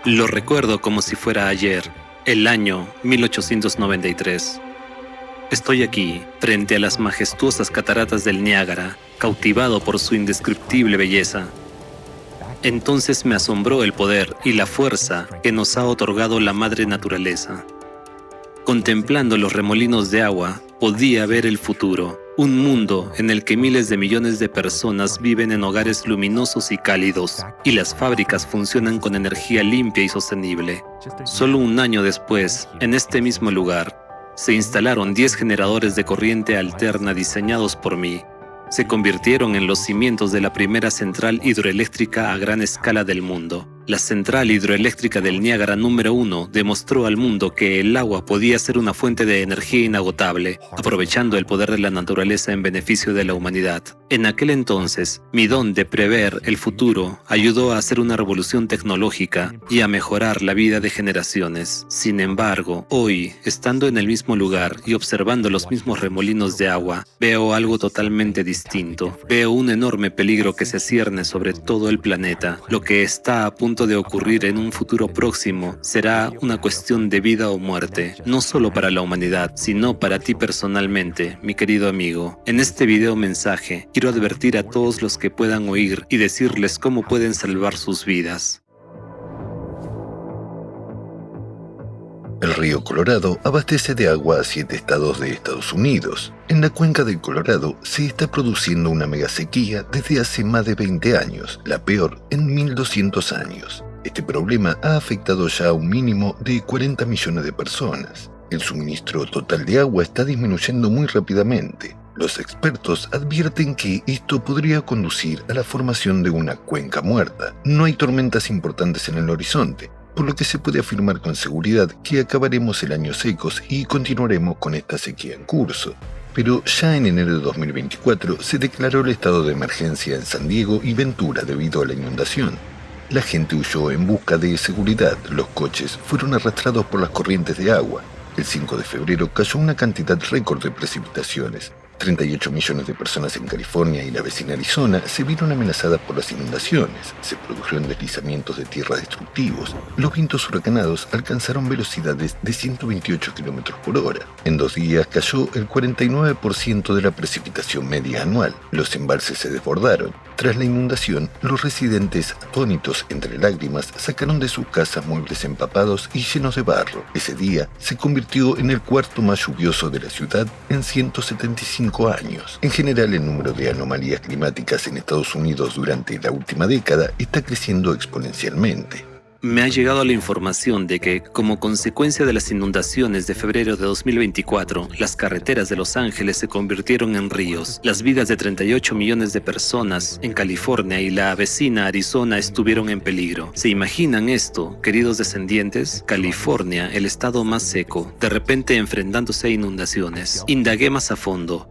Lo recuerdo como si fuera ayer, el año 1893. Estoy aquí, frente a las majestuosas cataratas del Niágara, cautivado por su indescriptible belleza. Entonces me asombró el poder y la fuerza que nos ha otorgado la madre naturaleza. Contemplando los remolinos de agua, podía ver el futuro, un mundo en el que miles de millones de personas viven en hogares luminosos y cálidos, y las fábricas funcionan con energía limpia y sostenible. Solo un año después, en este mismo lugar, se instalaron 10 generadores de corriente alterna diseñados por mí. Se convirtieron en los cimientos de la primera central hidroeléctrica a gran escala del mundo. La central hidroeléctrica del Niágara número 1 demostró al mundo que el agua podía ser una fuente de energía inagotable, aprovechando el poder de la naturaleza en beneficio de la humanidad. En aquel entonces, mi don de prever el futuro ayudó a hacer una revolución tecnológica y a mejorar la vida de generaciones. Sin embargo, hoy, estando en el mismo lugar y observando los mismos remolinos de agua, veo algo totalmente distinto. Veo un enorme peligro que se cierne sobre todo el planeta. Lo que está a punto de ocurrir en un futuro próximo será una cuestión de vida o muerte, no solo para la humanidad, sino para ti personalmente, mi querido amigo. En este video mensaje, quiero advertir a todos los que puedan oír y decirles cómo pueden salvar sus vidas. El río Colorado abastece de agua a 7 estados de Estados Unidos. En la cuenca del Colorado se está produciendo una megasequía desde hace más de 20 años, la peor en 1200 años. Este problema ha afectado ya a un mínimo de 40 millones de personas. El suministro total de agua está disminuyendo muy rápidamente. Los expertos advierten que esto podría conducir a la formación de una cuenca muerta. No hay tormentas importantes en el horizonte, por lo que se puede afirmar con seguridad que acabaremos el año secos y continuaremos con esta sequía en curso. Pero ya en enero de 2024 se declaró el estado de emergencia en San Diego y Ventura debido a la inundación. La gente huyó en busca de seguridad, los coches fueron arrastrados por las corrientes de agua. El 5 de febrero cayó una cantidad récord de precipitaciones. 38 millones de personas en California y la vecina Arizona se vieron amenazadas por las inundaciones. Se produjeron deslizamientos de tierra destructivos. Los vientos huracanados alcanzaron velocidades de 128 km por hora. En 2 días cayó el 49% de la precipitación media anual. Los embalses se desbordaron. Tras la inundación, los residentes, atónitos entre lágrimas, sacaron de sus casas muebles empapados y llenos de barro. Ese día se convirtió en el cuarto más lluvioso de la ciudad en 175 años. En general, el número de anomalías climáticas en Estados Unidos durante la última década está creciendo exponencialmente. Me ha llegado la información de que, como consecuencia de las inundaciones de febrero de 2024, las carreteras de Los Ángeles se convirtieron en ríos. Las vidas de 38 millones de personas en California y la vecina Arizona estuvieron en peligro. ¿Se imaginan esto, queridos descendientes? California, el estado más seco, de repente enfrentándose a inundaciones. Indagué más a fondo.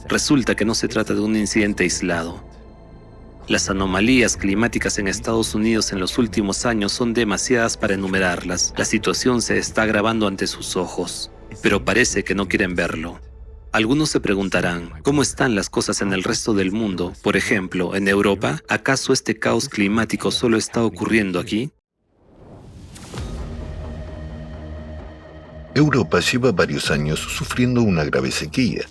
Resulta que no se trata de un incidente aislado. Las anomalías climáticas en Estados Unidos en los últimos años son demasiadas para enumerarlas. La situación se está agravando ante sus ojos, pero parece que no quieren verlo. Algunos se preguntarán, ¿cómo están las cosas en el resto del mundo? Por ejemplo, en Europa, ¿acaso este caos climático solo está ocurriendo aquí? Europa lleva varios años sufriendo una grave sequía.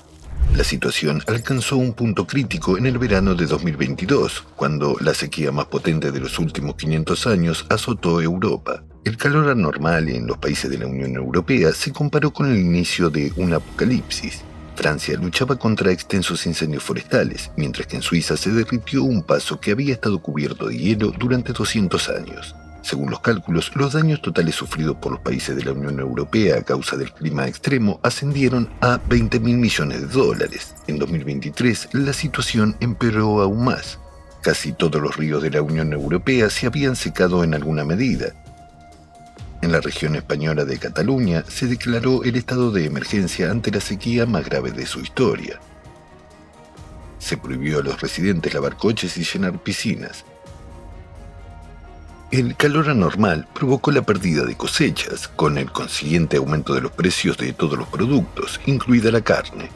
La situación alcanzó un punto crítico en el verano de 2022, cuando la sequía más potente de los últimos 500 años azotó Europa. El calor anormal en los países de la Unión Europea se comparó con el inicio de un apocalipsis. Francia luchaba contra extensos incendios forestales, mientras que en Suiza se derritió un paso que había estado cubierto de hielo durante 200 años. Según los cálculos, los daños totales sufridos por los países de la Unión Europea a causa del clima extremo ascendieron a 20.000 millones de dólares. En 2023, la situación empeoró aún más. Casi todos los ríos de la Unión Europea se habían secado en alguna medida. En la región española de Cataluña se declaró el estado de emergencia ante la sequía más grave de su historia. Se prohibió a los residentes lavar coches y llenar piscinas. El calor anormal provocó la pérdida de cosechas, con el consiguiente aumento de los precios de todos los productos, incluida la carne.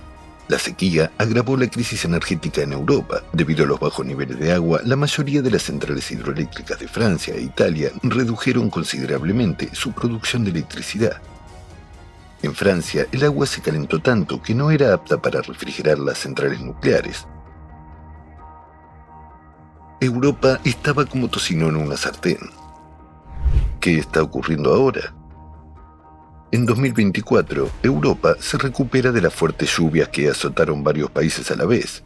La sequía agravó la crisis energética en Europa. Debido a los bajos niveles de agua, la mayoría de las centrales hidroeléctricas de Francia e Italia redujeron considerablemente su producción de electricidad. En Francia, el agua se calentó tanto que no era apta para refrigerar las centrales nucleares. Europa estaba como tocino en una sartén. ¿Qué está ocurriendo ahora? En 2024, Europa se recupera de las fuertes lluvias que azotaron varios países a la vez.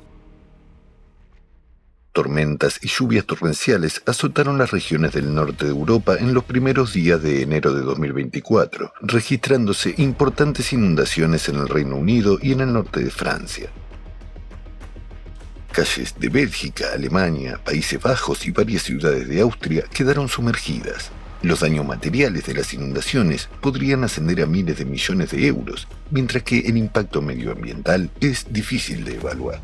Tormentas y lluvias torrenciales azotaron las regiones del norte de Europa en los primeros días de enero de 2024, registrándose importantes inundaciones en el Reino Unido y en el norte de Francia. Calles de Bélgica, Alemania, Países Bajos y varias ciudades de Austria quedaron sumergidas. Los daños materiales de las inundaciones podrían ascender a miles de millones de euros, mientras que el impacto medioambiental es difícil de evaluar.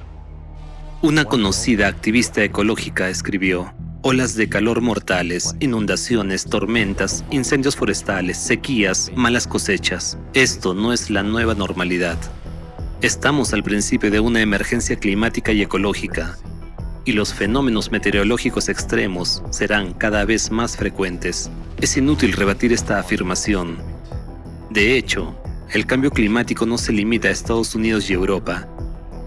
Una conocida activista ecológica escribió: olas de calor mortales, inundaciones, tormentas, incendios forestales, sequías, malas cosechas. Esto no es la nueva normalidad. Estamos al principio de una emergencia climática y ecológica, y los fenómenos meteorológicos extremos serán cada vez más frecuentes. Es inútil rebatir esta afirmación. De hecho, el cambio climático no se limita a Estados Unidos y Europa.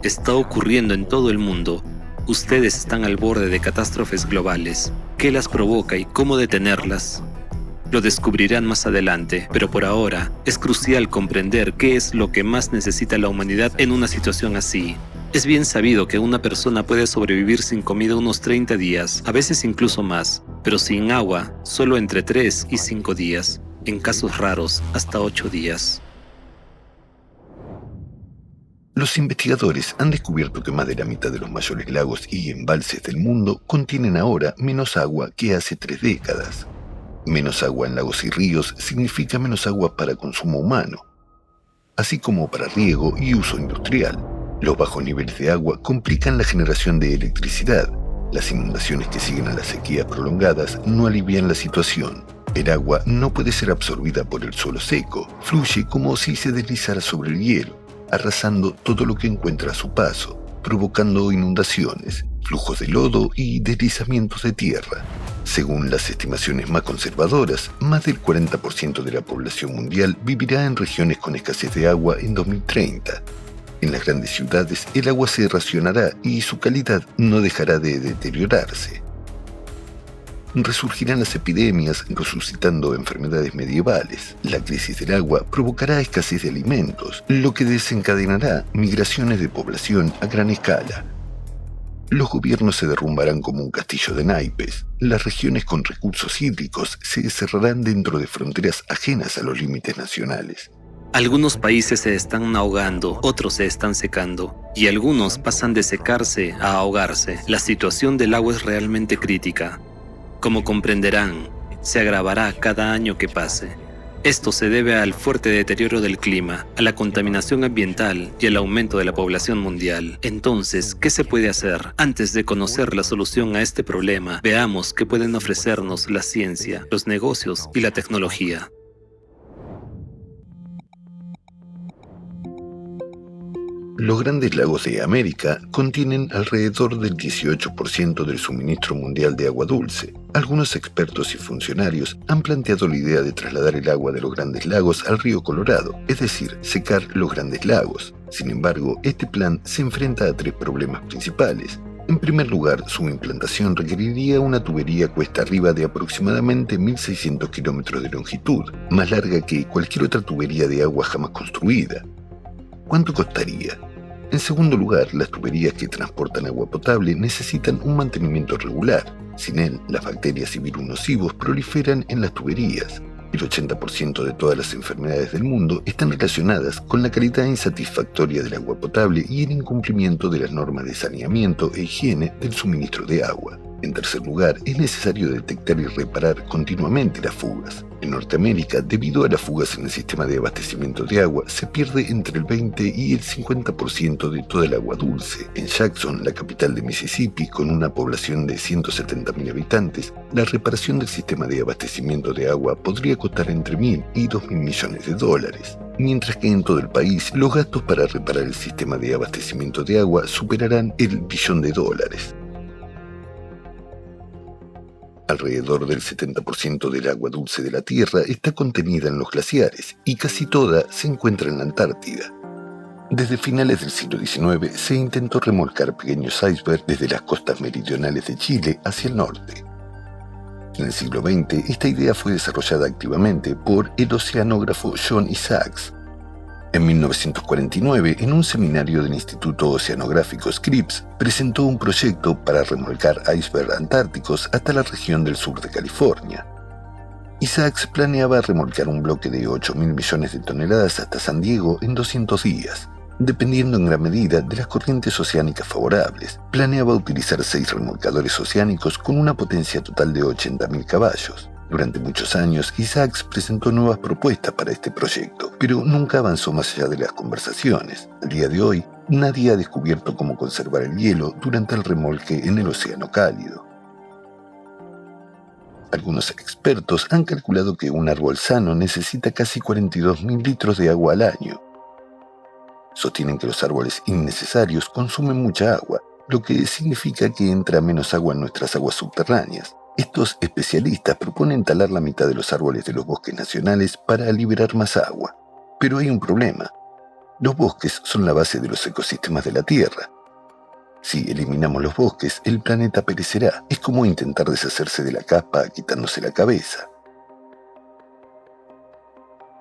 Está ocurriendo en todo el mundo. Ustedes están al borde de catástrofes globales. ¿Qué las provoca y cómo detenerlas? Lo descubrirán más adelante, pero por ahora es crucial comprender qué es lo que más necesita la humanidad en una situación así. Es bien sabido que una persona puede sobrevivir sin comida unos 30 días, a veces incluso más, pero sin agua solo entre 3 y 5 días, en casos raros hasta 8 días. Los investigadores han descubierto que más de la mitad de los mayores lagos y embalses del mundo contienen ahora menos agua que hace 3 décadas. Menos agua en lagos y ríos significa menos agua para consumo humano, así como para riego y uso industrial. Los bajos niveles de agua complican la generación de electricidad. Las inundaciones que siguen a las sequías prolongadas no alivian la situación. El agua no puede ser absorbida por el suelo seco, fluye como si se deslizara sobre el hielo, arrasando todo lo que encuentra a su paso, provocando inundaciones, flujos de lodo y deslizamientos de tierra. Según las estimaciones más conservadoras, más del 40% de la población mundial vivirá en regiones con escasez de agua en 2030. En las grandes ciudades el agua se racionará y su calidad no dejará de deteriorarse. Resurgirán las epidemias, resucitando enfermedades medievales. La crisis del agua provocará escasez de alimentos, lo que desencadenará migraciones de población a gran escala. Los gobiernos se derrumbarán como un castillo de naipes. Las regiones con recursos hídricos se cerrarán dentro de fronteras ajenas a los límites nacionales. Algunos países se están ahogando, otros se están secando, y algunos pasan de secarse a ahogarse. La situación del agua es realmente crítica. Como comprenderán, se agravará cada año que pase. Esto se debe al fuerte deterioro del clima, a la contaminación ambiental y al aumento de la población mundial. Entonces, ¿qué se puede hacer? Antes de conocer la solución a este problema, veamos qué pueden ofrecernos la ciencia, los negocios y la tecnología. Los grandes lagos de América contienen alrededor del 18% del suministro mundial de agua dulce. Algunos expertos y funcionarios han planteado la idea de trasladar el agua de los grandes lagos al río Colorado, es decir, secar los grandes lagos. Sin embargo, este plan se enfrenta a 3 problemas principales. En primer lugar, su implantación requeriría una tubería cuesta arriba de aproximadamente 1.600 kilómetros de longitud, más larga que cualquier otra tubería de agua jamás construida. ¿Cuánto costaría? En segundo lugar, las tuberías que transportan agua potable necesitan un mantenimiento regular. Sin él, las bacterias y virus nocivos proliferan en las tuberías. El 80% de todas las enfermedades del mundo están relacionadas con la calidad insatisfactoria del agua potable y el incumplimiento de las normas de saneamiento e higiene del suministro de agua. En tercer lugar, es necesario detectar y reparar continuamente las fugas. En Norteamérica, debido a las fugas en el sistema de abastecimiento de agua, se pierde entre el 20 y el 50% de toda el agua dulce. En Jackson, la capital de Mississippi, con una población de 170.000 habitantes, la reparación del sistema de abastecimiento de agua podría costar entre $1.000 y $2.000 millones. mientras que en todo el país los gastos para reparar el sistema de abastecimiento de agua superarán el $1 billón. Alrededor del 70% del agua dulce de la Tierra está contenida en los glaciares y casi toda se encuentra en la Antártida. Desde finales del siglo XIX se intentó remolcar pequeños icebergs desde las costas meridionales de Chile hacia el norte. En el siglo XX, esta idea fue desarrollada activamente por el oceanógrafo John Isaacs. En 1949, en un seminario del Instituto Oceanográfico Scripps, presentó un proyecto para remolcar icebergs antárticos hasta la región del sur de California. Isaacs planeaba remolcar un bloque de 8.000 millones de toneladas hasta San Diego en 200 días. Dependiendo en gran medida de las corrientes oceánicas favorables, planeaba utilizar 6 remolcadores oceánicos con una potencia total de 80.000 caballos. Durante muchos años, Isaacs presentó nuevas propuestas para este proyecto, pero nunca avanzó más allá de las conversaciones. Al día de hoy, nadie ha descubierto cómo conservar el hielo durante el remolque en el océano cálido. Algunos expertos han calculado que un árbol sano necesita casi 42.000 litros de agua al año. Sostienen que los árboles innecesarios consumen mucha agua, lo que significa que entra menos agua en nuestras aguas subterráneas. Estos especialistas proponen talar la mitad de los árboles de los bosques nacionales para liberar más agua. Pero hay un problema. Los bosques son la base de los ecosistemas de la Tierra. Si eliminamos los bosques, el planeta perecerá. Es como intentar deshacerse de la capa quitándose la cabeza.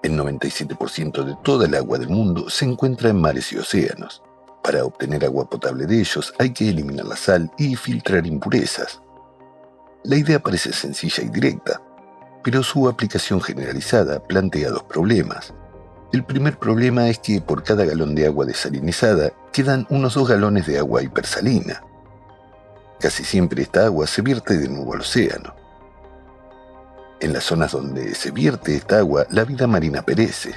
El 97% de toda el agua del mundo se encuentra en mares y océanos. Para obtener agua potable de ellos hay que eliminar la sal y filtrar impurezas. La idea parece sencilla y directa, pero su aplicación generalizada plantea 2 problemas. El primer problema es que por cada galón de agua desalinizada quedan unos 2 galones de agua hipersalina. Casi siempre esta agua se vierte de nuevo al océano. En las zonas donde se vierte esta agua, la vida marina perece.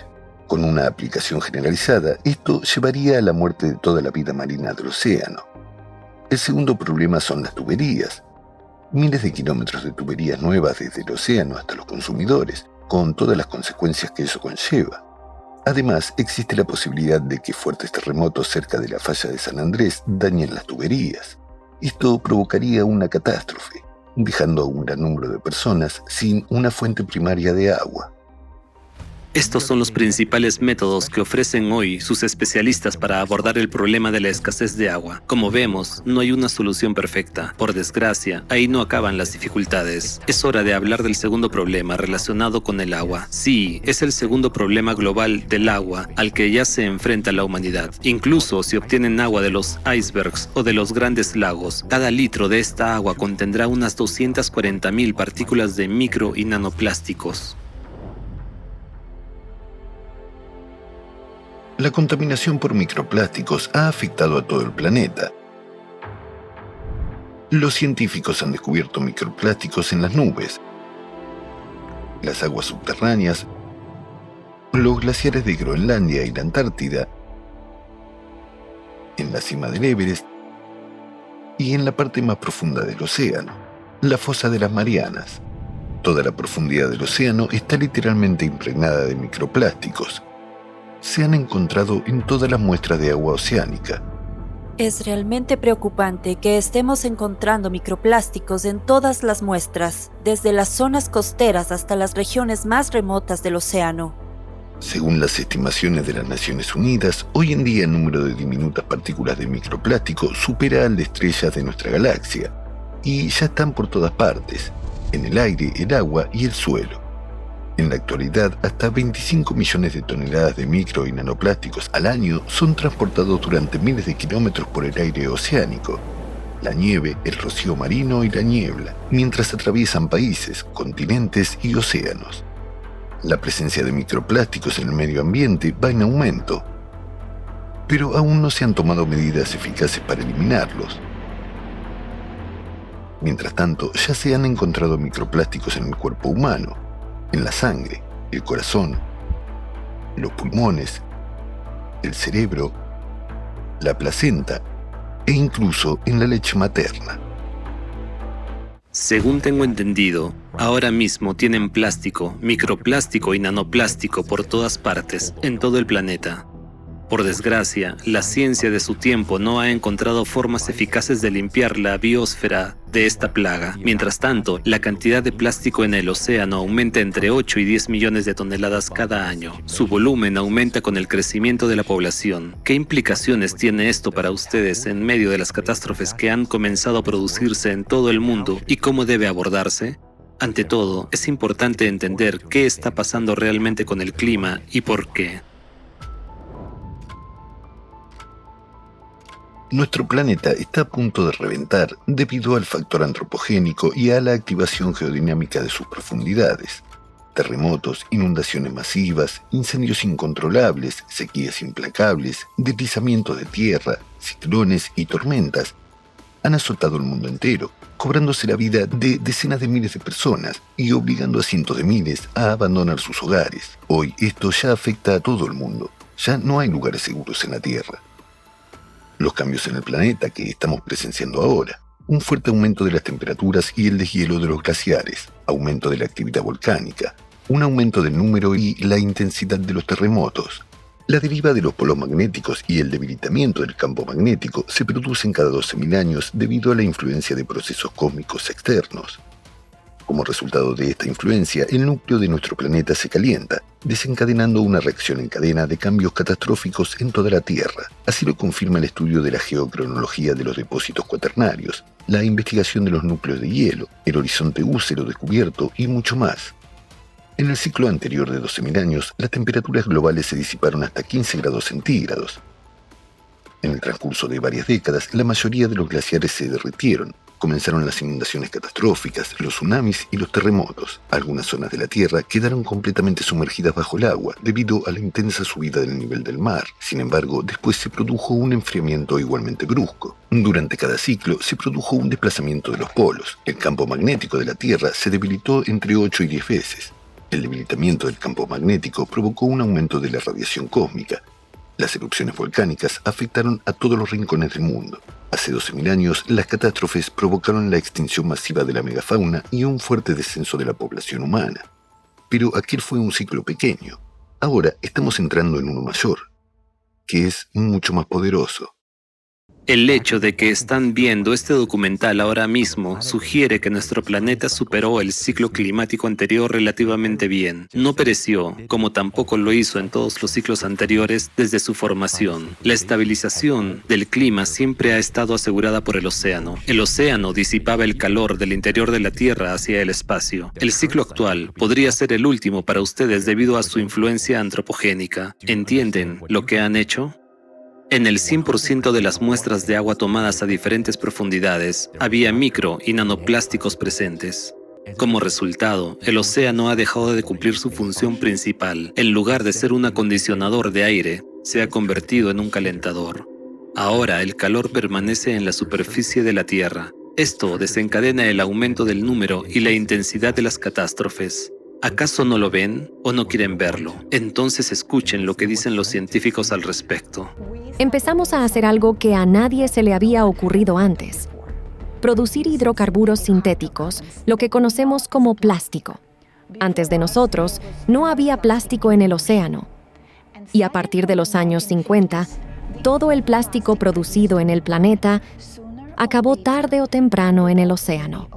Con una aplicación generalizada, esto llevaría a la muerte de toda la vida marina del océano. El segundo problema son las tuberías. Miles de kilómetros de tuberías nuevas desde el océano hasta los consumidores, con todas las consecuencias que eso conlleva. Además, existe la posibilidad de que fuertes terremotos cerca de la falla de San Andrés dañen las tuberías. Esto provocaría una catástrofe, dejando a un gran número de personas sin una fuente primaria de agua. Estos son los principales métodos que ofrecen hoy sus especialistas para abordar el problema de la escasez de agua. Como vemos, no hay una solución perfecta. Por desgracia, ahí no acaban las dificultades. Es hora de hablar del segundo problema relacionado con el agua. Sí, es el segundo problema global del agua al que ya se enfrenta la humanidad. Incluso si obtienen agua de los icebergs o de los grandes lagos, cada litro de esta agua contendrá unas 240.000 partículas de micro y nanoplásticos. La contaminación por microplásticos ha afectado a todo el planeta. Los científicos han descubierto microplásticos en las nubes, las aguas subterráneas, los glaciares de Groenlandia y la Antártida, en la cima del Everest y en la parte más profunda del océano, la fosa de las Marianas. Toda la profundidad del océano está literalmente impregnada de microplásticos. Se han encontrado en todas las muestras de agua oceánica. Es realmente preocupante que estemos encontrando microplásticos en todas las muestras, desde las zonas costeras hasta las regiones más remotas del océano. Según las estimaciones de las Naciones Unidas, hoy en día el número de diminutas partículas de microplástico supera al de estrellas de nuestra galaxia, y ya están por todas partes, en el aire, el agua y el suelo. En la actualidad, hasta 25 millones de toneladas de micro y nanoplásticos al año son transportados durante miles de kilómetros por el aire oceánico, la nieve, el rocío marino y la niebla, mientras atraviesan países, continentes y océanos. La presencia de microplásticos en el medio ambiente va en aumento, pero aún no se han tomado medidas eficaces para eliminarlos. Mientras tanto, ya se han encontrado microplásticos en el cuerpo humano, en la sangre, el corazón, los pulmones, el cerebro, la placenta e incluso en la leche materna. Según tengo entendido, ahora mismo tienen plástico, microplástico y nanoplástico por todas partes, en todo el planeta. Por desgracia, la ciencia de su tiempo no ha encontrado formas eficaces de limpiar la biosfera de esta plaga. Mientras tanto, la cantidad de plástico en el océano aumenta entre 8 y 10 millones de toneladas cada año. Su volumen aumenta con el crecimiento de la población. ¿Qué implicaciones tiene esto para ustedes en medio de las catástrofes que han comenzado a producirse en todo el mundo y cómo debe abordarse? Ante todo, es importante entender qué está pasando realmente con el clima y por qué. Nuestro planeta está a punto de reventar debido al factor antropogénico y a la activación geodinámica de sus profundidades. Terremotos, inundaciones masivas, incendios incontrolables, sequías implacables, deslizamientos de tierra, ciclones y tormentas han azotado el mundo entero, cobrándose la vida de decenas de miles de personas y obligando a cientos de miles a abandonar sus hogares. Hoy esto ya afecta a todo el mundo. Ya no hay lugares seguros en la Tierra. Los cambios en el planeta que estamos presenciando ahora, un fuerte aumento de las temperaturas y el deshielo de los glaciares, aumento de la actividad volcánica, un aumento del número y la intensidad de los terremotos. La deriva de los polos magnéticos y el debilitamiento del campo magnético se producen cada 12.000 años debido a la influencia de procesos cósmicos externos. Como resultado de esta influencia, el núcleo de nuestro planeta se calienta, desencadenando una reacción en cadena de cambios catastróficos en toda la Tierra. Así lo confirma el estudio de la geocronología de los depósitos cuaternarios, la investigación de los núcleos de hielo, el horizonte úsero descubierto y mucho más. En el ciclo anterior de 12.000 años, las temperaturas globales se disiparon hasta 15 grados centígrados. En el transcurso de varias décadas, la mayoría de los glaciares se derritieron. Comenzaron las inundaciones catastróficas, los tsunamis y los terremotos. Algunas zonas de la Tierra quedaron completamente sumergidas bajo el agua debido a la intensa subida del nivel del mar. Sin embargo, después se produjo un enfriamiento igualmente brusco. Durante cada ciclo se produjo un desplazamiento de los polos. El campo magnético de la Tierra se debilitó entre 8 y 10 veces. El debilitamiento del campo magnético provocó un aumento de la radiación cósmica. Las erupciones volcánicas afectaron a todos los rincones del mundo. Hace 12.000 años, las catástrofes provocaron la extinción masiva de la megafauna y un fuerte descenso de la población humana. Pero aquel fue un ciclo pequeño. Ahora estamos entrando en uno mayor, que es mucho más poderoso. El hecho de que están viendo este documental ahora mismo sugiere que nuestro planeta superó el ciclo climático anterior relativamente bien. No pereció, como tampoco lo hizo en todos los ciclos anteriores desde su formación. La estabilización del clima siempre ha estado asegurada por el océano. El océano disipaba el calor del interior de la Tierra hacia el espacio. El ciclo actual podría ser el último para ustedes debido a su influencia antropogénica. ¿Entienden lo que han hecho? En el 100% de las muestras de agua tomadas a diferentes profundidades, había micro y nanoplásticos presentes. Como resultado, el océano ha dejado de cumplir su función principal. En lugar de ser un acondicionador de aire, se ha convertido en un calentador. Ahora el calor permanece en la superficie de la Tierra. Esto desencadena el aumento del número y la intensidad de las catástrofes. ¿Acaso no lo ven o no quieren verlo? Entonces escuchen lo que dicen los científicos al respecto. Empezamos a hacer algo que a nadie se le había ocurrido antes. Producir hidrocarburos sintéticos, lo que conocemos como plástico. Antes de nosotros, no había plástico en el océano. Y a partir de los años 50, todo el plástico producido en el planeta acabó tarde o temprano en el océano.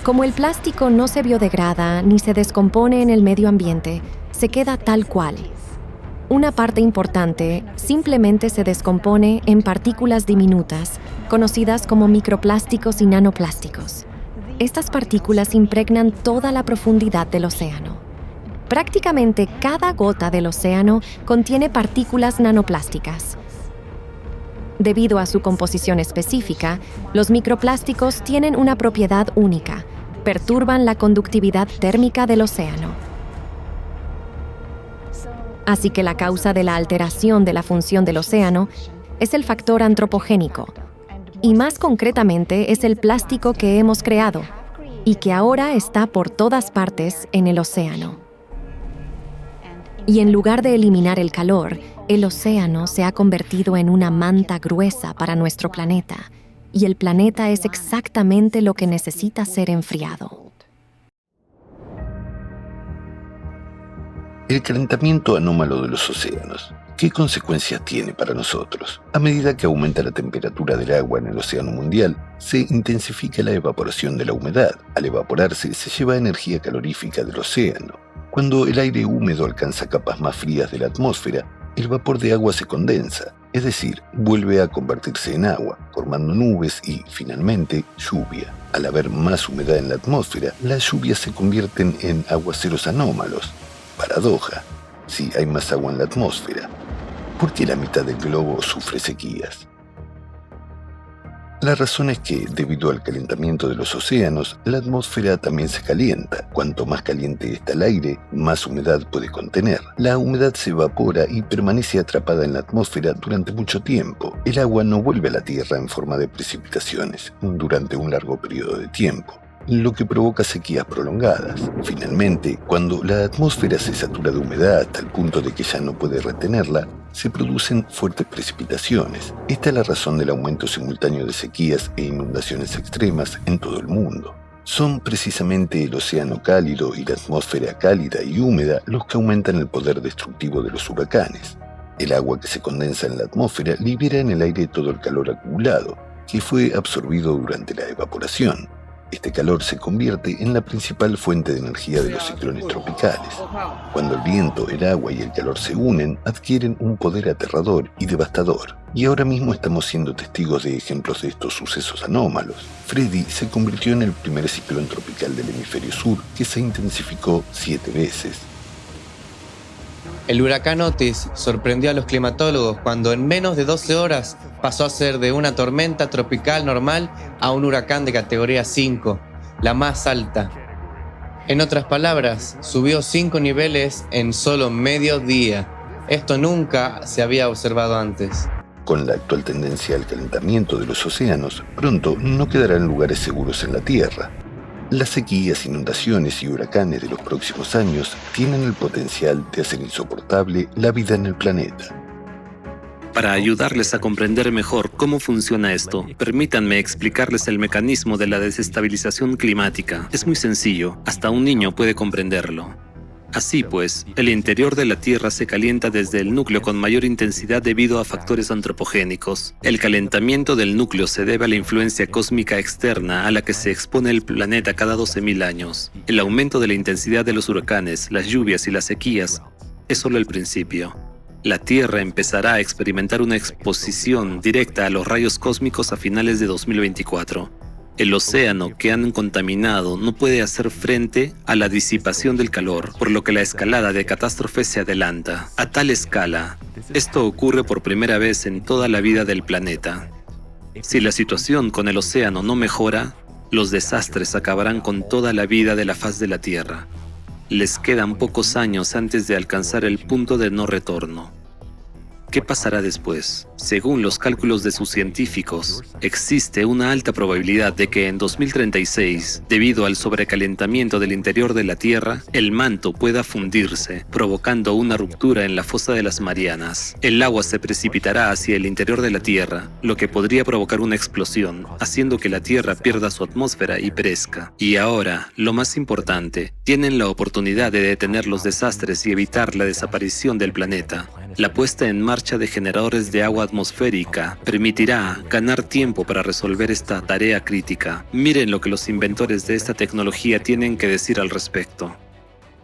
Como el plástico no se biodegrada ni se descompone en el medio ambiente, se queda tal cual. Una parte importante simplemente se descompone en partículas diminutas, conocidas como microplásticos y nanoplásticos. Estas partículas impregnan toda la profundidad del océano. Prácticamente cada gota del océano contiene partículas nanoplásticas. Debido a su composición específica, los microplásticos tienen una propiedad única: perturban la conductividad térmica del océano. Así que la causa de la alteración de la función del océano es el factor antropogénico, y más concretamente es el plástico que hemos creado y que ahora está por todas partes en el océano. Y en lugar de eliminar el calor, el océano se ha convertido en una manta gruesa para nuestro planeta, y el planeta es exactamente lo que necesita ser enfriado. El calentamiento anómalo de los océanos. ¿Qué consecuencias tiene para nosotros? A medida que aumenta la temperatura del agua en el océano mundial, se intensifica la evaporación de la humedad. Al evaporarse, se lleva energía calorífica del océano. Cuando el aire húmedo alcanza capas más frías de la atmósfera, el vapor de agua se condensa, es decir, vuelve a convertirse en agua, formando nubes y, finalmente, lluvia. Al haber más humedad en la atmósfera, las lluvias se convierten en aguaceros anómalos. Paradoja. Si hay más agua en la atmósfera, ¿por qué la mitad del globo sufre sequías? La razón es que, debido al calentamiento de los océanos, la atmósfera también se calienta. Cuanto más caliente está el aire, más humedad puede contener. La humedad se evapora y permanece atrapada en la atmósfera durante mucho tiempo. El agua no vuelve a la Tierra en forma de precipitaciones durante un largo periodo de tiempo, lo que provoca sequías prolongadas. Finalmente, cuando la atmósfera se satura de humedad hasta el punto de que ya no puede retenerla, se producen fuertes precipitaciones. Esta es la razón del aumento simultáneo de sequías e inundaciones extremas en todo el mundo. Son precisamente el océano cálido y la atmósfera cálida y húmeda los que aumentan el poder destructivo de los huracanes. El agua que se condensa en la atmósfera libera en el aire todo el calor acumulado, que fue absorbido durante la evaporación. Este calor se convierte en la principal fuente de energía de los ciclones tropicales. Cuando el viento, el agua y el calor se unen, adquieren un poder aterrador y devastador. Y ahora mismo estamos siendo testigos de ejemplos de estos sucesos anómalos. Freddy se convirtió en el primer ciclón tropical del hemisferio sur, que se intensificó 7 veces. El huracán Otis sorprendió a los climatólogos cuando en menos de 12 horas pasó a ser de una tormenta tropical normal a un huracán de categoría 5, la más alta. En otras palabras, subió 5 niveles en solo medio día. Esto nunca se había observado antes. Con la actual tendencia al calentamiento de los océanos, pronto no quedarán lugares seguros en la Tierra. Las sequías, inundaciones y huracanes de los próximos años tienen el potencial de hacer insoportable la vida en el planeta. Para ayudarles a comprender mejor cómo funciona esto, permítanme explicarles el mecanismo de la desestabilización climática. Es muy sencillo, hasta un niño puede comprenderlo. Así pues, el interior de la Tierra se calienta desde el núcleo con mayor intensidad debido a factores antropogénicos. El calentamiento del núcleo se debe a la influencia cósmica externa a la que se expone el planeta cada 12.000 años. El aumento de la intensidad de los huracanes, las lluvias y las sequías es solo el principio. La Tierra empezará a experimentar una exposición directa a los rayos cósmicos a finales de 2024. El océano que han contaminado no puede hacer frente a la disipación del calor, por lo que la escalada de catástrofes se adelanta. A tal escala, esto ocurre por primera vez en toda la vida del planeta. Si la situación con el océano no mejora, los desastres acabarán con toda la vida de la faz de la Tierra. Les quedan pocos años antes de alcanzar el punto de no retorno. ¿Qué pasará después? Según los cálculos de sus científicos, existe una alta probabilidad de que en 2036, debido al sobrecalentamiento del interior de la Tierra, el manto pueda fundirse, provocando una ruptura en la fosa de las Marianas. El agua se precipitará hacia el interior de la Tierra, lo que podría provocar una explosión, haciendo que la Tierra pierda su atmósfera y perezca. Y ahora, lo más importante, tienen la oportunidad de detener los desastres y evitar la desaparición del planeta. La puesta en marcha de generadores de agua atmosférica permitirá ganar tiempo para resolver esta tarea crítica. Miren lo que los inventores de esta tecnología tienen que decir al respecto.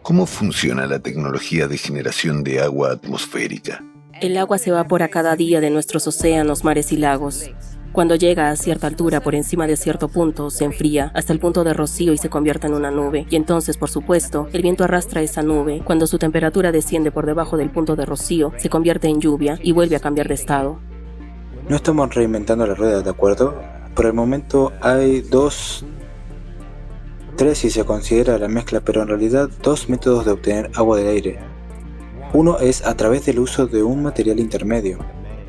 ¿Cómo funciona la tecnología de generación de agua atmosférica? El agua se evapora cada día de nuestros océanos, mares y lagos. Cuando llega a cierta altura por encima de cierto punto, se enfría hasta el punto de rocío y se convierte en una nube. Y entonces, por supuesto, el viento arrastra esa nube. Cuando su temperatura desciende por debajo del punto de rocío, se convierte en lluvia y vuelve a cambiar de estado. No estamos reinventando la rueda, ¿de acuerdo? Por el momento hay tres si se considera la mezcla, pero en realidad 2 métodos de obtener agua del aire. Uno es a través del uso de un material intermedio,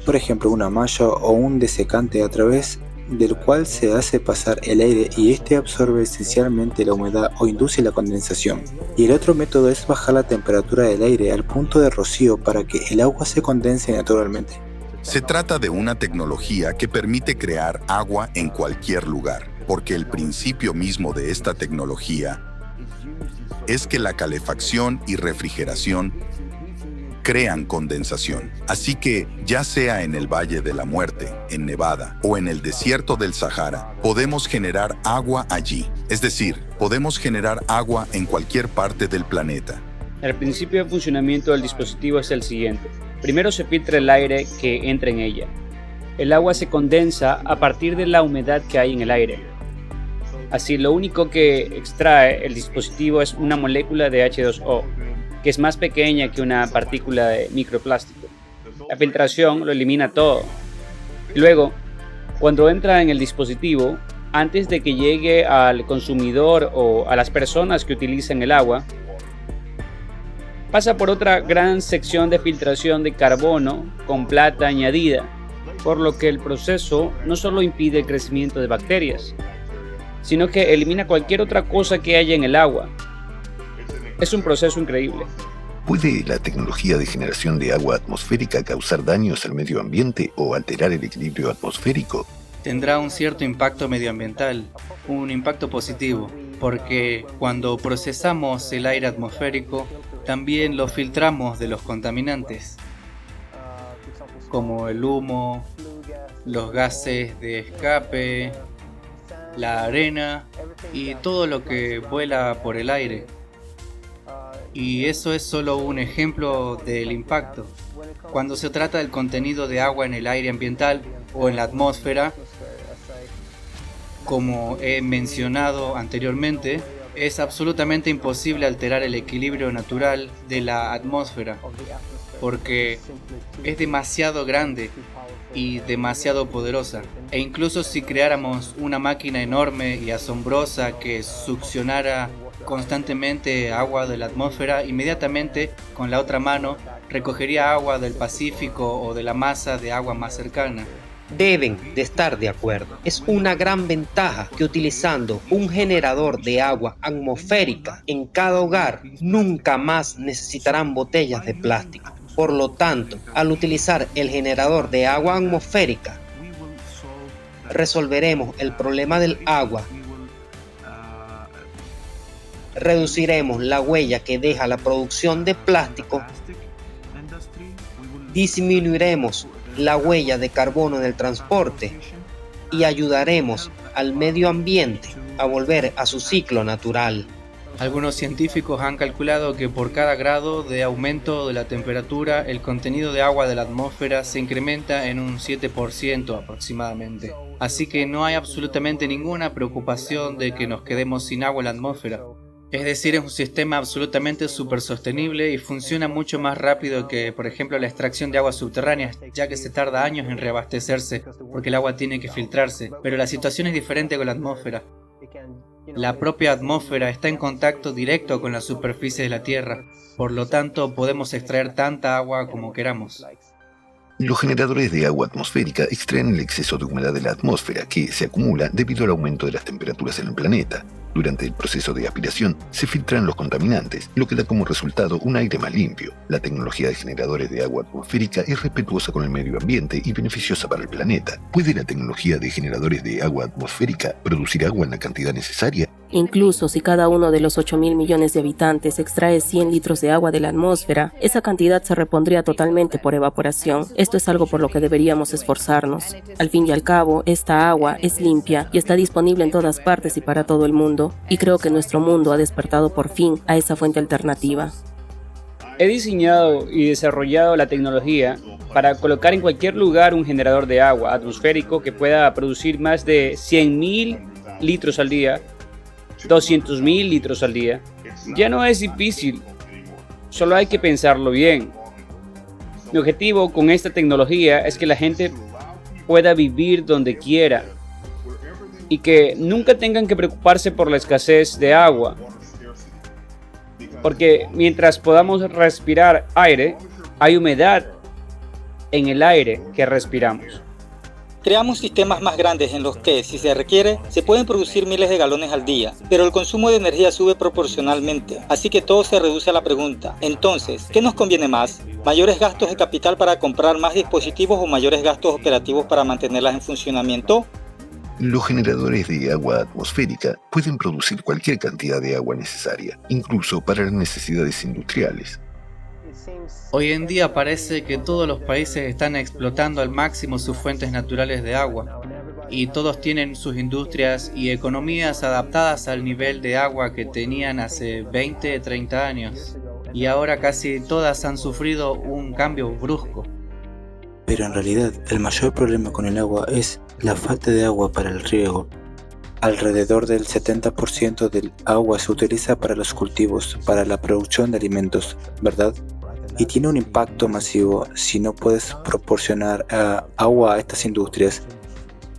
por ejemplo una malla o un desecante a través del cual se hace pasar el aire y este absorbe esencialmente la humedad o induce la condensación. Y el otro método es bajar la temperatura del aire al punto de rocío para que el agua se condense naturalmente. Se trata de una tecnología que permite crear agua en cualquier lugar, porque el principio mismo de esta tecnología es que la calefacción y refrigeración crean condensación. Así que, ya sea en el Valle de la Muerte, en Nevada, o en el desierto del Sahara, podemos generar agua allí. Es decir, podemos generar agua en cualquier parte del planeta. El principio de funcionamiento del dispositivo es el siguiente. Primero se filtra el aire que entra en ella. El agua se condensa a partir de la humedad que hay en el aire. Así, lo único que extrae el dispositivo es una molécula de H2O, que es más pequeña que una partícula de microplástico. La filtración lo elimina todo. Y luego, cuando entra en el dispositivo, antes de que llegue al consumidor o a las personas que utilizan el agua, pasa por otra gran sección de filtración de carbono con plata añadida, por lo que el proceso no solo impide el crecimiento de bacterias, sino que elimina cualquier otra cosa que haya en el agua. Es un proceso increíble. ¿Puede la tecnología de generación de agua atmosférica causar daños al medio ambiente o alterar el equilibrio atmosférico? Tendrá un cierto impacto medioambiental, un impacto positivo, porque cuando procesamos el aire atmosférico, también lo filtramos de los contaminantes, como el humo, los gases de escape, la arena y todo lo que vuela por el aire. Y eso es solo un ejemplo del impacto. Cuando se trata del contenido de agua en el aire ambiental o en la atmósfera, como he mencionado anteriormente, es absolutamente imposible alterar el equilibrio natural de la atmósfera, porque es demasiado grande y demasiado poderosa. E incluso si creáramos una máquina enorme y asombrosa que succionara constantemente agua de la atmósfera, inmediatamente con la otra mano recogería agua del Pacífico o de la masa de agua más cercana. Deben de estar de acuerdo. Es una gran ventaja que utilizando un generador de agua atmosférica en cada hogar, nunca más necesitarán botellas de plástico. Por lo tanto, al utilizar el generador de agua atmosférica, resolveremos el problema del agua. Reduciremos la huella que deja la producción de plástico. Disminuiremos la huella de carbono en el transporte y ayudaremos al medio ambiente a volver a su ciclo natural. Algunos científicos han calculado que por cada grado de aumento de la temperatura, el contenido de agua de la atmósfera se incrementa en un 7% aproximadamente. Así que no hay absolutamente ninguna preocupación de que nos quedemos sin agua en la atmósfera. Es decir, es un sistema absolutamente súper sostenible y funciona mucho más rápido que, por ejemplo, la extracción de aguas subterráneas, ya que se tarda años en reabastecerse porque el agua tiene que filtrarse. Pero la situación es diferente con la atmósfera. La propia atmósfera está en contacto directo con la superficie de la Tierra, por lo tanto podemos extraer tanta agua como queramos. Los generadores de agua atmosférica extraen el exceso de humedad de la atmósfera que se acumula debido al aumento de las temperaturas en el planeta. Durante el proceso de aspiración se filtran los contaminantes, lo que da como resultado un aire más limpio. La tecnología de generadores de agua atmosférica es respetuosa con el medio ambiente y beneficiosa para el planeta. ¿Puede la tecnología de generadores de agua atmosférica producir agua en la cantidad necesaria? Incluso si cada uno de los 8.000 millones de habitantes extrae 100 litros de agua de la atmósfera, esa cantidad se repondría totalmente por evaporación. Esto es algo por lo que deberíamos esforzarnos. Al fin y al cabo, esta agua es limpia y está disponible en todas partes y para todo el mundo. Y creo que nuestro mundo ha despertado por fin a esa fuente alternativa. He diseñado y desarrollado la tecnología para colocar en cualquier lugar un generador de agua atmosférico que pueda producir más de 100.000 litros al día, 200.000 litros al día. Ya no es difícil, solo hay que pensarlo bien. Mi objetivo con esta tecnología es que la gente pueda vivir donde quiera y que nunca tengan que preocuparse por la escasez de agua. Porque mientras podamos respirar aire, hay humedad en el aire que respiramos. Creamos sistemas más grandes en los que, si se requiere, se pueden producir miles de galones al día, pero el consumo de energía sube proporcionalmente, así que todo se reduce a la pregunta, entonces, ¿qué nos conviene más? mayores gastos de capital para comprar más dispositivos o mayores gastos operativos para mantenerlas en funcionamiento. Los generadores de agua atmosférica pueden producir cualquier cantidad de agua necesaria, incluso para las necesidades industriales. Hoy en día parece que todos los países están explotando al máximo sus fuentes naturales de agua, y todos tienen sus industrias y economías adaptadas al nivel de agua que tenían hace 20, 30 años, y ahora casi todas han sufrido un cambio brusco. Pero en realidad el mayor problema con el agua es la falta de agua para el riego. Alrededor del 70% del agua se utiliza para los cultivos, para la producción de alimentos, ¿verdad? Y tiene un impacto masivo. Si no puedes proporcionar agua a estas industrias,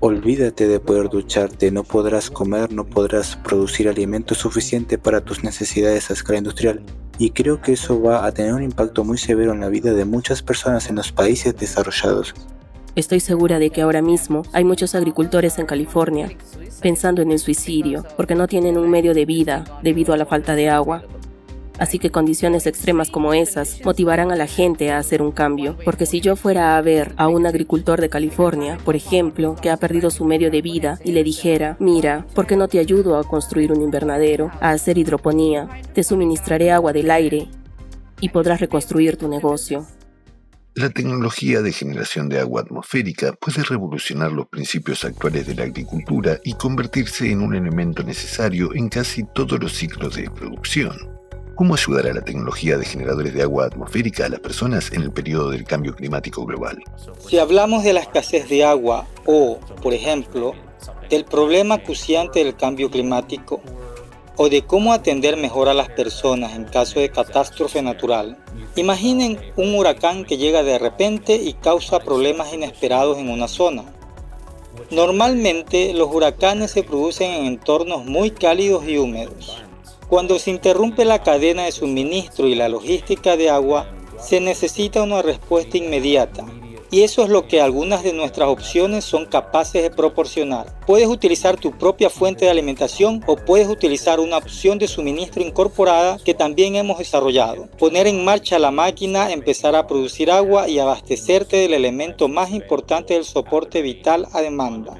olvídate de poder ducharte, no podrás comer, no podrás producir alimento suficiente para tus necesidades a escala industrial. Y creo que eso va a tener un impacto muy severo en la vida de muchas personas en los países desarrollados. Estoy segura de que ahora mismo hay muchos agricultores en California pensando en el suicidio porque no tienen un medio de vida debido a la falta de agua. Así que condiciones extremas como esas motivarán a la gente a hacer un cambio. Porque si yo fuera a ver a un agricultor de California, por ejemplo, que ha perdido su medio de vida y le dijera, mira, ¿por qué no te ayudo a construir un invernadero, a hacer hidroponía? Te suministraré agua del aire y podrás reconstruir tu negocio. La tecnología de generación de agua atmosférica puede revolucionar los principios actuales de la agricultura y convertirse en un elemento necesario en casi todos los ciclos de producción. ¿Cómo ayudará la tecnología de generadores de agua atmosférica a las personas en el periodo del cambio climático global? Si hablamos de la escasez de agua o, por ejemplo, del problema acuciante del cambio climático, o de cómo atender mejor a las personas en caso de catástrofe natural, imaginen un huracán que llega de repente y causa problemas inesperados en una zona. Normalmente los huracanes se producen en entornos muy cálidos y húmedos. Cuando se interrumpe la cadena de suministro y la logística de agua, se necesita una respuesta inmediata. Y eso es lo que algunas de nuestras opciones son capaces de proporcionar. Puedes utilizar tu propia fuente de alimentación o puedes utilizar una opción de suministro incorporada que también hemos desarrollado. Poner en marcha la máquina, empezar a producir agua y abastecerte del elemento más importante del soporte vital a demanda.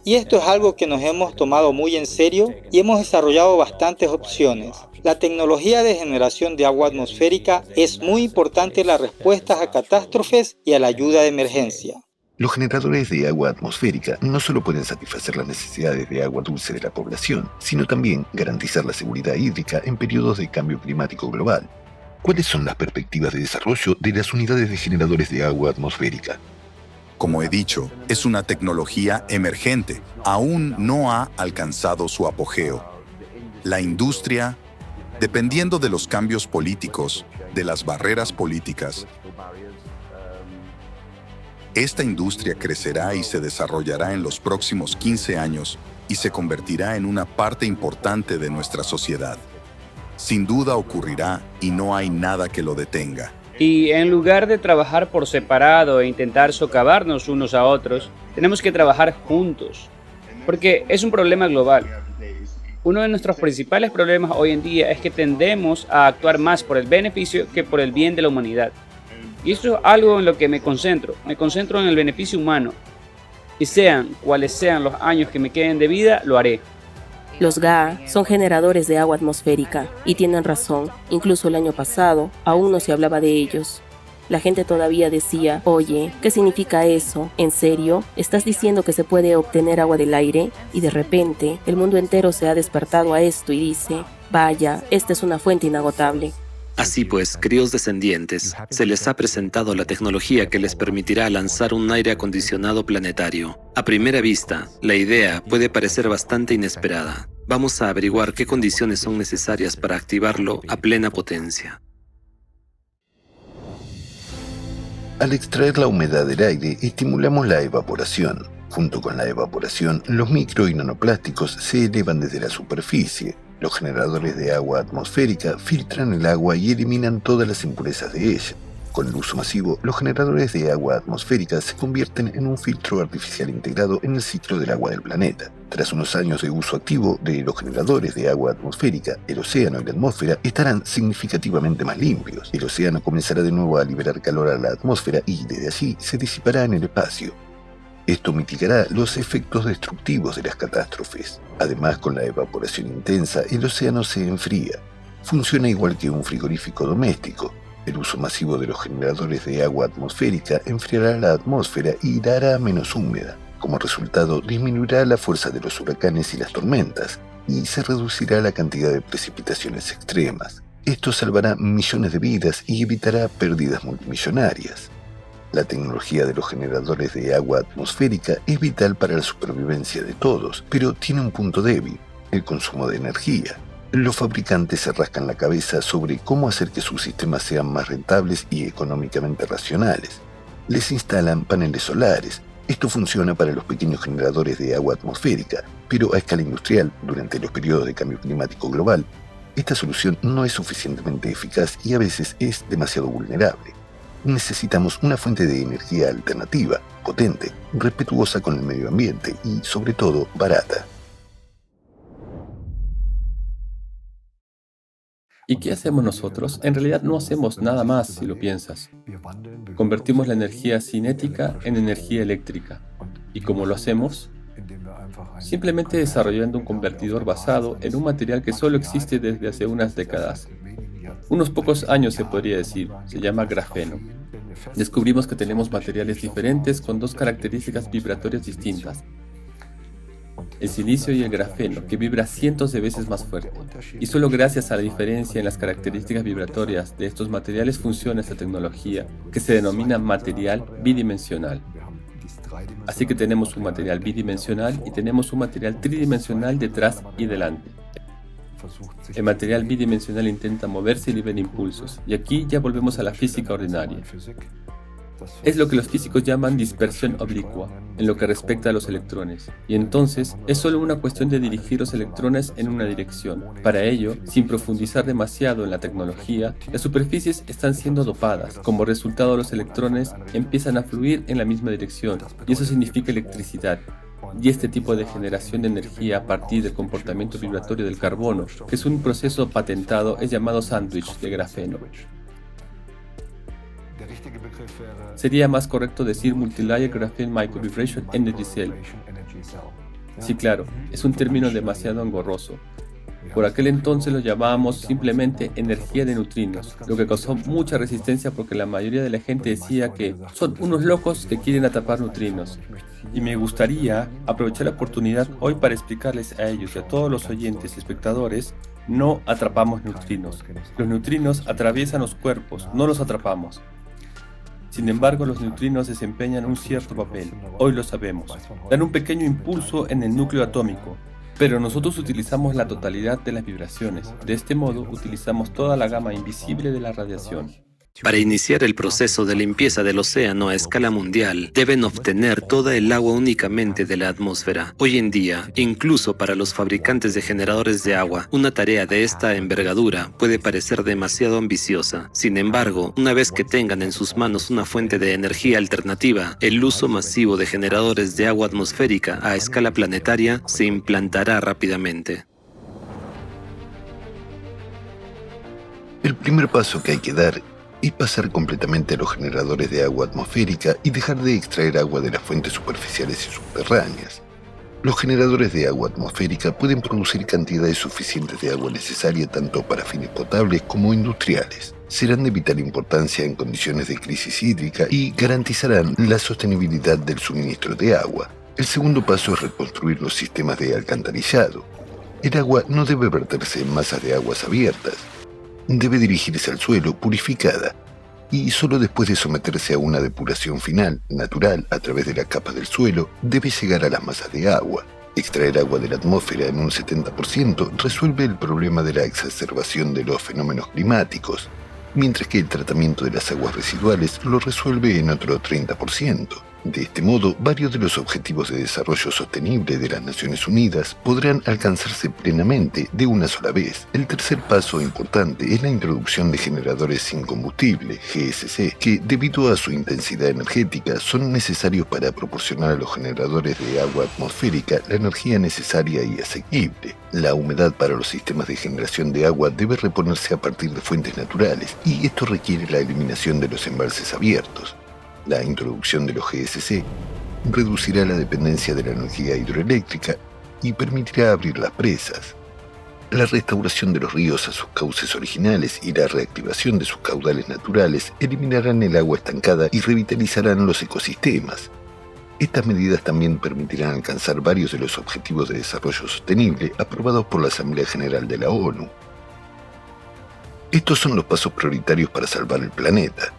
Y esto es algo que nos hemos tomado muy en serio y hemos desarrollado bastantes opciones. La tecnología de generación de agua atmosférica es muy importante en las respuestas a catástrofes y a la ayuda de emergencia. Los generadores de agua atmosférica no solo pueden satisfacer las necesidades de agua dulce de la población, sino también garantizar la seguridad hídrica en periodos de cambio climático global. ¿Cuáles son las perspectivas de desarrollo de las unidades de generadores de agua atmosférica? Como he dicho, es una tecnología emergente. Aún no ha alcanzado su apogeo. La industria, dependiendo de los cambios políticos, de las barreras políticas, esta industria crecerá y se desarrollará en los próximos 15 años y se convertirá en una parte importante de nuestra sociedad. Sin duda ocurrirá y no hay nada que lo detenga. Y en lugar de trabajar por separado e intentar socavarnos unos a otros, tenemos que trabajar juntos, porque es un problema global. Uno de nuestros principales problemas hoy en día es que tendemos a actuar más por el beneficio que por el bien de la humanidad. Y eso es algo en lo que me concentro en el beneficio humano. Y sean cuales sean los años que me queden de vida, lo haré. Los GAA son generadores de agua atmosférica y tienen razón. Incluso el año pasado aún no se hablaba de ellos. La gente todavía decía, oye, ¿qué significa eso? ¿En serio? ¿Estás diciendo que se puede obtener agua del aire? Y de repente, el mundo entero se ha despertado a esto y dice, vaya, esta es una fuente inagotable. Así pues, queridos descendientes, se les ha presentado la tecnología que les permitirá lanzar un aire acondicionado planetario. A primera vista, la idea puede parecer bastante inesperada. Vamos a averiguar qué condiciones son necesarias para activarlo a plena potencia. Al extraer la humedad del aire, estimulamos la evaporación. Junto con la evaporación, los micro y nanoplásticos se elevan desde la superficie. Los generadores de agua atmosférica filtran el agua y eliminan todas las impurezas de ella. Con el uso masivo, los generadores de agua atmosférica se convierten en un filtro artificial integrado en el ciclo del agua del planeta. Tras unos años de uso activo de los generadores de agua atmosférica, el océano y la atmósfera estarán significativamente más limpios. El océano comenzará de nuevo a liberar calor a la atmósfera y desde allí se disipará en el espacio. Esto mitigará los efectos destructivos de las catástrofes. Además, con la evaporación intensa, el océano se enfría. Funciona igual que un frigorífico doméstico. El uso masivo de los generadores de agua atmosférica enfriará la atmósfera y la hará menos húmeda. Como resultado, disminuirá la fuerza de los huracanes y las tormentas, y se reducirá la cantidad de precipitaciones extremas. Esto salvará millones de vidas y evitará pérdidas multimillonarias. La tecnología de los generadores de agua atmosférica es vital para la supervivencia de todos, pero tiene un punto débil: el consumo de energía. Los fabricantes se rascan la cabeza sobre cómo hacer que sus sistemas sean más rentables y económicamente racionales. Les instalan paneles solares. Esto funciona para los pequeños generadores de agua atmosférica, pero a escala industrial, durante los periodos de cambio climático global, esta solución no es suficientemente eficaz y a veces es demasiado vulnerable. Necesitamos una fuente de energía alternativa, potente, respetuosa con el medio ambiente y, sobre todo, barata. ¿Y qué hacemos nosotros? En realidad no hacemos nada más, si lo piensas. Convertimos la energía cinética en energía eléctrica. ¿Y cómo lo hacemos? Simplemente desarrollando un convertidor basado en un material que solo existe desde hace unas décadas. Unos pocos años se podría decir, se llama grafeno. Descubrimos que tenemos materiales diferentes con dos características vibratorias distintas: el silicio y el grafeno, que vibra cientos de veces más fuerte. Y solo gracias a la diferencia en las características vibratorias de estos materiales funciona esta tecnología, que se denomina material bidimensional. Así que tenemos un material bidimensional y tenemos un material tridimensional detrás y delante. El material bidimensional intenta moverse y libera impulsos, y aquí ya volvemos a la física ordinaria. Es lo que los físicos llaman dispersión oblicua, en lo que respecta a los electrones, y entonces es solo una cuestión de dirigir los electrones en una dirección. Para ello, sin profundizar demasiado en la tecnología, las superficies están siendo dopadas. Como resultado, los electrones empiezan a fluir en la misma dirección, y eso significa electricidad. Y este tipo de generación de energía a partir del comportamiento vibratorio del carbono, que es un proceso patentado, es llamado sándwich de grafeno. Sería más correcto decir Multilayer Graphene Microvibration Energy Cell. Sí, claro, es un término demasiado engorroso. Por aquel entonces lo llamábamos simplemente energía de neutrinos, lo que causó mucha resistencia porque la mayoría de la gente decía que son unos locos que quieren atrapar neutrinos. Y me gustaría aprovechar la oportunidad hoy para explicarles a ellos y a todos los oyentes y espectadores: no atrapamos neutrinos. Los neutrinos atraviesan los cuerpos, no los atrapamos. Sin embargo, los neutrinos desempeñan un cierto papel, hoy lo sabemos. Dan un pequeño impulso en el núcleo atómico, pero nosotros utilizamos la totalidad de las vibraciones. De este modo, utilizamos toda la gama invisible de la radiación. Para iniciar el proceso de limpieza del océano a escala mundial, deben obtener toda el agua únicamente de la atmósfera. Hoy en día, incluso para los fabricantes de generadores de agua, una tarea de esta envergadura puede parecer demasiado ambiciosa. Sin embargo, una vez que tengan en sus manos una fuente de energía alternativa, el uso masivo de generadores de agua atmosférica a escala planetaria se implantará rápidamente. El primer paso que hay que dar es pasar completamente a los generadores de agua atmosférica y dejar de extraer agua de las fuentes superficiales y subterráneas. Los generadores de agua atmosférica pueden producir cantidades suficientes de agua necesaria tanto para fines potables como industriales. Serán de vital importancia en condiciones de crisis hídrica y garantizarán la sostenibilidad del suministro de agua. El segundo paso es reconstruir los sistemas de alcantarillado. El agua no debe verterse en masas de aguas abiertas. Debe dirigirse al suelo purificada y solo después de someterse a una depuración final, natural, a través de la capa del suelo, debe llegar a las masas de agua. Extraer agua de la atmósfera en un 70% resuelve el problema de la exacerbación de los fenómenos climáticos, mientras que el tratamiento de las aguas residuales lo resuelve en otro 30%. De este modo, varios de los objetivos de desarrollo sostenible de las Naciones Unidas podrán alcanzarse plenamente de una sola vez. El tercer paso importante es la introducción de generadores sin combustible, GSC, que debido a su intensidad energética son necesarios para proporcionar a los generadores de agua atmosférica la energía necesaria y asequible. La humedad para los sistemas de generación de agua debe reponerse a partir de fuentes naturales, y esto requiere la eliminación de los embalses abiertos. La introducción de los GSC reducirá la dependencia de la energía hidroeléctrica y permitirá abrir las presas. La restauración de los ríos a sus cauces originales y la reactivación de sus caudales naturales eliminarán el agua estancada y revitalizarán los ecosistemas. Estas medidas también permitirán alcanzar varios de los objetivos de desarrollo sostenible aprobados por la Asamblea General de la ONU. Estos son los pasos prioritarios para salvar el planeta.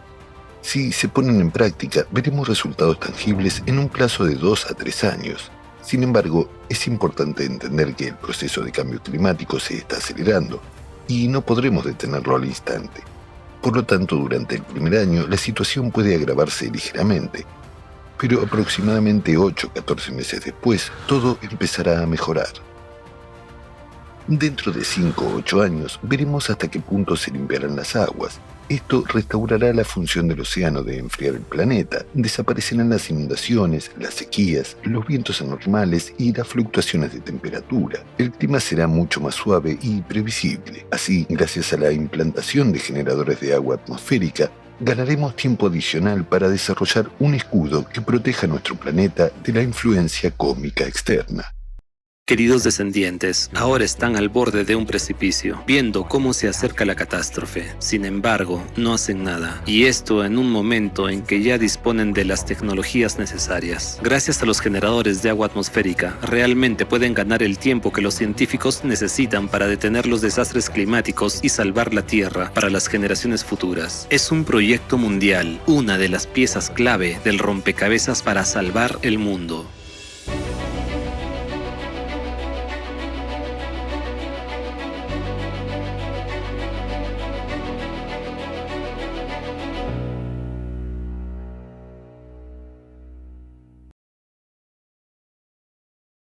Si se ponen en práctica, veremos resultados tangibles en un plazo de 2 a 3 años. Sin embargo, es importante entender que el proceso de cambio climático se está acelerando y no podremos detenerlo al instante. Por lo tanto, durante el primer año, la situación puede agravarse ligeramente, pero aproximadamente 8 o 14 meses después, todo empezará a mejorar. Dentro de 5 o 8 años, veremos hasta qué punto se limpiarán las aguas. Esto restaurará la función del océano de enfriar el planeta, desaparecerán las inundaciones, las sequías, los vientos anormales y las fluctuaciones de temperatura. El clima será mucho más suave y previsible. Así, gracias a la implantación de generadores de agua atmosférica, ganaremos tiempo adicional para desarrollar un escudo que proteja nuestro planeta de la influencia cósmica externa. Queridos descendientes, ahora están al borde de un precipicio, viendo cómo se acerca la catástrofe. Sin embargo, no hacen nada. Y esto en un momento en que ya disponen de las tecnologías necesarias. Gracias a los generadores de agua atmosférica, realmente pueden ganar el tiempo que los científicos necesitan para detener los desastres climáticos y salvar la Tierra para las generaciones futuras. Es un proyecto mundial, una de las piezas clave del rompecabezas para salvar el mundo.